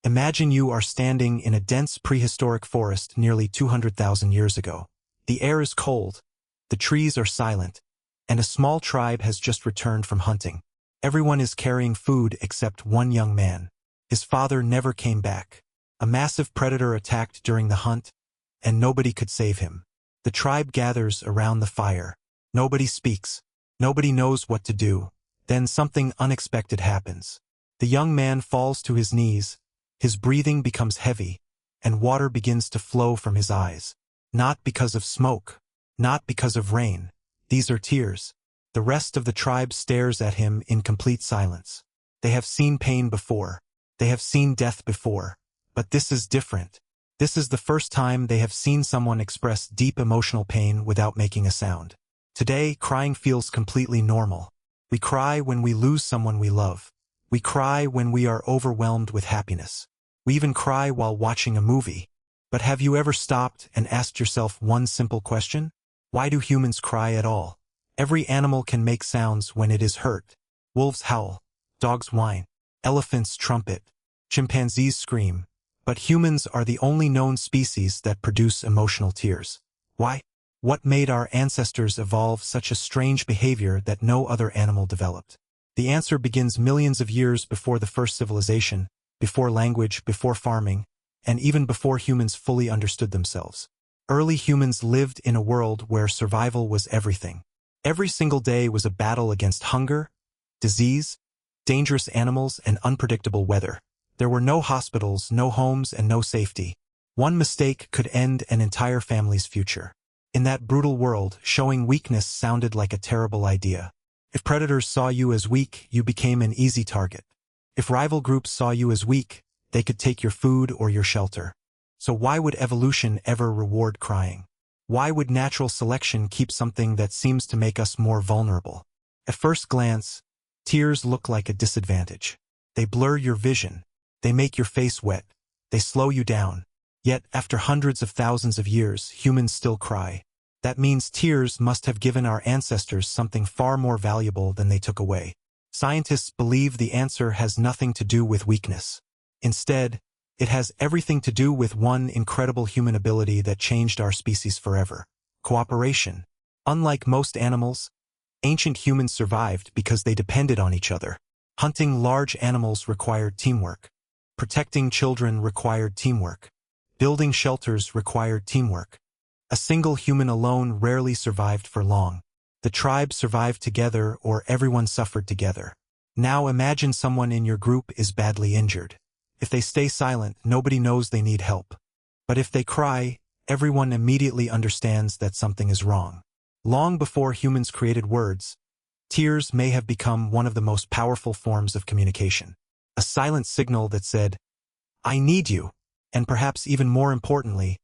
Imagine you are standing in a dense prehistoric forest nearly 200,000 years ago. The air is cold, the trees are silent, and a small tribe has just returned from hunting. Everyone is carrying food except one young man. His father never came back. A massive predator attacked during the hunt, and nobody could save him. The tribe gathers around the fire. Nobody speaks. Nobody knows what to do. Then something unexpected happens. The young man falls to his knees, his breathing becomes heavy, and water begins to flow from his eyes. Not because of smoke, not because of rain. These are tears. The rest of the tribe stares at him in complete silence. They have seen pain before. They have seen death before. But this is different. This is the first time they have seen someone express deep emotional pain without making a sound. Today, crying feels completely normal. We cry when we lose someone we love. We cry when we are overwhelmed with happiness. We even cry while watching a movie. But have you ever stopped and asked yourself one simple question? Why do humans cry at all? Every animal can make sounds when it is hurt. Wolves howl, dogs whine, elephants trumpet, chimpanzees scream. But humans are the only known species that produce emotional tears. Why? What made our ancestors evolve such a strange behavior that no other animal developed? The answer begins millions of years before the first civilization, before language, before farming, and even before humans fully understood themselves. Early humans lived in a world where survival was everything. Every single day was a battle against hunger, disease, dangerous animals, and unpredictable weather. There were no hospitals, no homes, and no safety. One mistake could end an entire family's future. In that brutal world, showing weakness sounded like a terrible idea. If predators saw you as weak, you became an easy target. If rival groups saw you as weak, they could take your food or your shelter. So why would evolution ever reward crying? Why would natural selection keep something that seems to make us more vulnerable? At first glance, tears look like a disadvantage. They blur your vision. They make your face wet. They slow you down. Yet, after hundreds of thousands of years, humans still cry. That means tears must have given our ancestors something far more valuable than they took away. Scientists believe the answer has nothing to do with weakness. Instead, it has everything to do with one incredible human ability that changed our species forever: cooperation. Unlike most animals, ancient humans survived because they depended on each other. Hunting large animals required teamwork. Protecting children required teamwork. Building shelters required teamwork. A single human alone rarely survived for long. The tribe survived together or everyone suffered together. Now imagine someone in your group is badly injured. If they stay silent, nobody knows they need help. But if they cry, everyone immediately understands that something is wrong. Long before humans created words, tears may have become one of the most powerful forms of communication. A silent signal that said, "I need you," and perhaps even more importantly,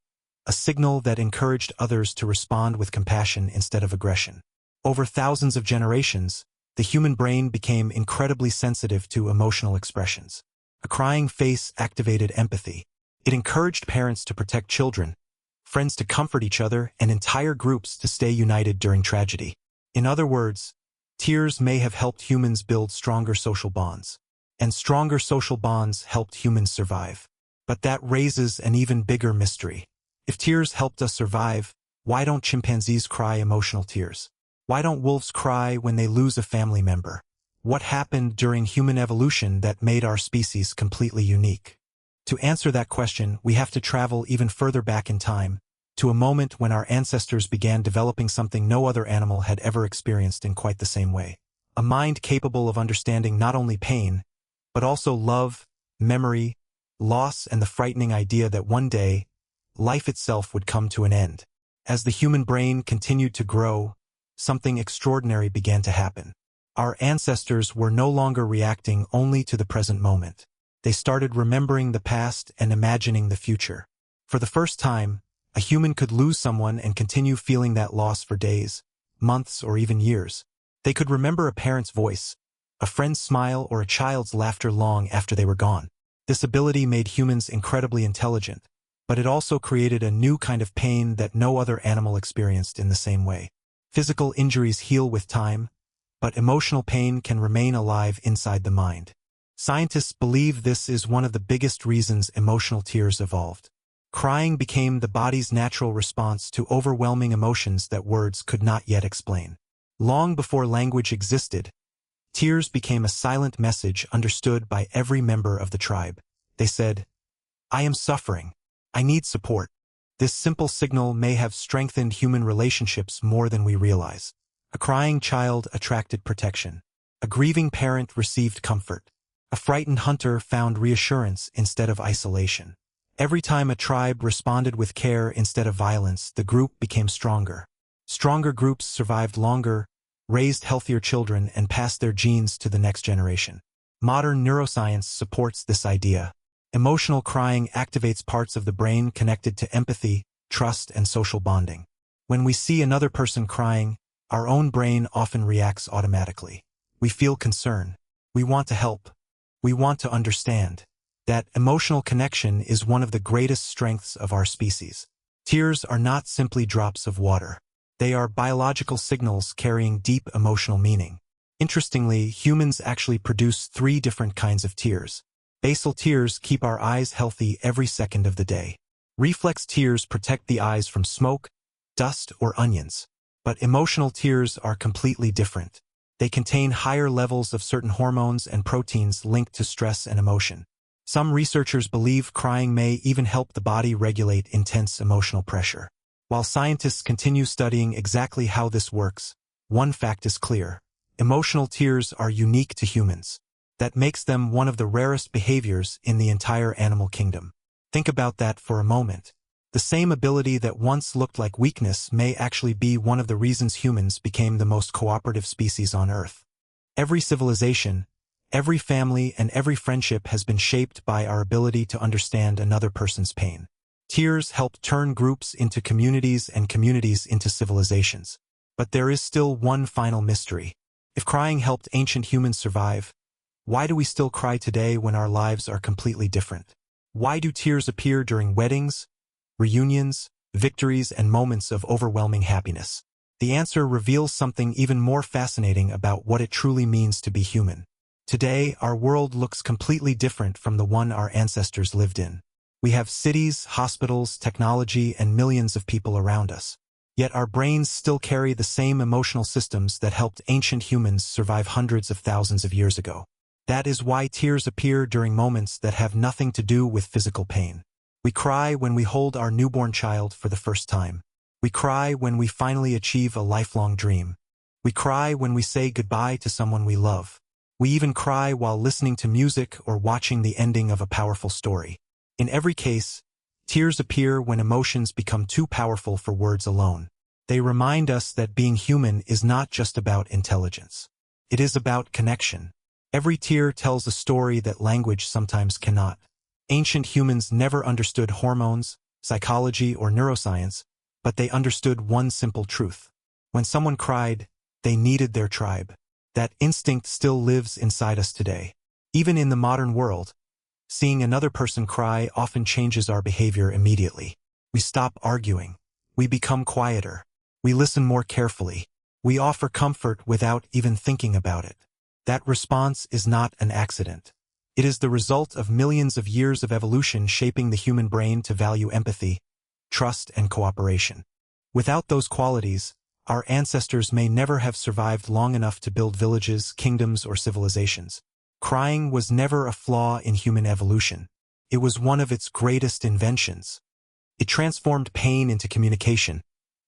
a signal that encouraged others to respond with compassion instead of aggression. Over thousands of generations, the human brain became incredibly sensitive to emotional expressions. A crying face activated empathy. It encouraged parents to protect children, friends to comfort each other, and entire groups to stay united during tragedy. In other words, tears may have helped humans build stronger social bonds. And stronger social bonds helped humans survive. But that raises an even bigger mystery. If tears helped us survive, why don't chimpanzees cry emotional tears? Why don't wolves cry when they lose a family member? What happened during human evolution that made our species completely unique? To answer that question, we have to travel even further back in time, to a moment when our ancestors began developing something no other animal had ever experienced in quite the same way. A mind capable of understanding not only pain, but also love, memory, loss, and the frightening idea that one day, life itself would come to an end. As the human brain continued to grow, something extraordinary began to happen. Our ancestors were no longer reacting only to the present moment. They started remembering the past and imagining the future. For the first time, a human could lose someone and continue feeling that loss for days, months, or even years. They could remember a parent's voice, a friend's smile, or a child's laughter long after they were gone. This ability made humans incredibly intelligent, but it also created a new kind of pain that no other animal experienced in the same way. Physical injuries heal with time, but emotional pain can remain alive inside the mind. Scientists believe this is one of the biggest reasons emotional tears evolved. Crying became the body's natural response to overwhelming emotions that words could not yet explain. Long before language existed, tears became a silent message understood by every member of the tribe. They said, "I am suffering. I need support." This simple signal may have strengthened human relationships more than we realize. A crying child attracted protection. A grieving parent received comfort. A frightened hunter found reassurance instead of isolation. Every time a tribe responded with care instead of violence, the group became stronger. Stronger groups survived longer, raised healthier children, and passed their genes to the next generation. Modern neuroscience supports this idea. Emotional crying activates parts of the brain connected to empathy, trust, and social bonding. When we see another person crying, our own brain often reacts automatically. We feel concern. We want to help. We want to understand. That emotional connection is one of the greatest strengths of our species. Tears are not simply drops of water. They are biological signals carrying deep emotional meaning. Interestingly, humans actually produce 3 different kinds of tears. Basal tears keep our eyes healthy every second of the day. Reflex tears protect the eyes from smoke, dust, or onions. But emotional tears are completely different. They contain higher levels of certain hormones and proteins linked to stress and emotion. Some researchers believe crying may even help the body regulate intense emotional pressure. While scientists continue studying exactly how this works, one fact is clear. Emotional tears are unique to humans. That makes them one of the rarest behaviors in the entire animal kingdom. Think about that for a moment. The same ability that once looked like weakness may actually be one of the reasons humans became the most cooperative species on Earth. Every civilization, every family, and every friendship has been shaped by our ability to understand another person's pain. Tears help turn groups into communities and communities into civilizations. But there is still one final mystery. If crying helped ancient humans survive, why do we still cry today when our lives are completely different? Why do tears appear during weddings, reunions, victories, and moments of overwhelming happiness? The answer reveals something even more fascinating about what it truly means to be human. Today, our world looks completely different from the one our ancestors lived in. We have cities, hospitals, technology, and millions of people around us. Yet our brains still carry the same emotional systems that helped ancient humans survive hundreds of thousands of years ago. That is why tears appear during moments that have nothing to do with physical pain. We cry when we hold our newborn child for the first time. We cry when we finally achieve a lifelong dream. We cry when we say goodbye to someone we love. We even cry while listening to music or watching the ending of a powerful story. In every case, tears appear when emotions become too powerful for words alone. They remind us that being human is not just about intelligence. It is about connection. Every tear tells a story that language sometimes cannot. Ancient humans never understood hormones, psychology, or neuroscience, but they understood one simple truth. When someone cried, they needed their tribe. That instinct still lives inside us today. Even in the modern world, seeing another person cry often changes our behavior immediately. We stop arguing. We become quieter. We listen more carefully. We offer comfort without even thinking about it. That response is not an accident. It is the result of millions of years of evolution shaping the human brain to value empathy, trust, and cooperation. Without those qualities, our ancestors may never have survived long enough to build villages, kingdoms, or civilizations. Crying was never a flaw in human evolution. It was one of its greatest inventions. It transformed pain into communication,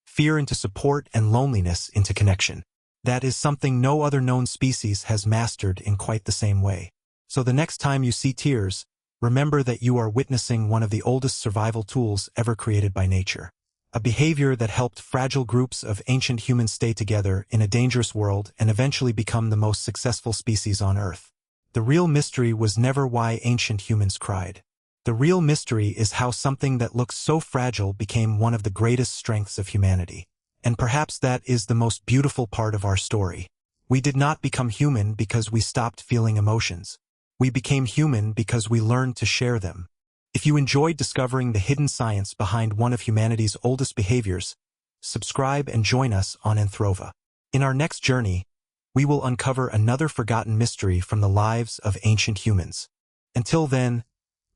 fear into support, and loneliness into connection. That is something no other known species has mastered in quite the same way. So the next time you see tears, remember that you are witnessing one of the oldest survival tools ever created by nature. A behavior that helped fragile groups of ancient humans stay together in a dangerous world and eventually become the most successful species on Earth. The real mystery was never why ancient humans cried. The real mystery is how something that looks so fragile became one of the greatest strengths of humanity. And perhaps that is the most beautiful part of our story. We did not become human because we stopped feeling emotions. We became human because we learned to share them. If you enjoyed discovering the hidden science behind one of humanity's oldest behaviors, subscribe and join us on Anthrova. In our next journey, we will uncover another forgotten mystery from the lives of ancient humans. Until then,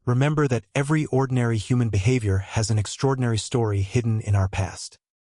remember that every ordinary human behavior has an extraordinary story hidden in our past.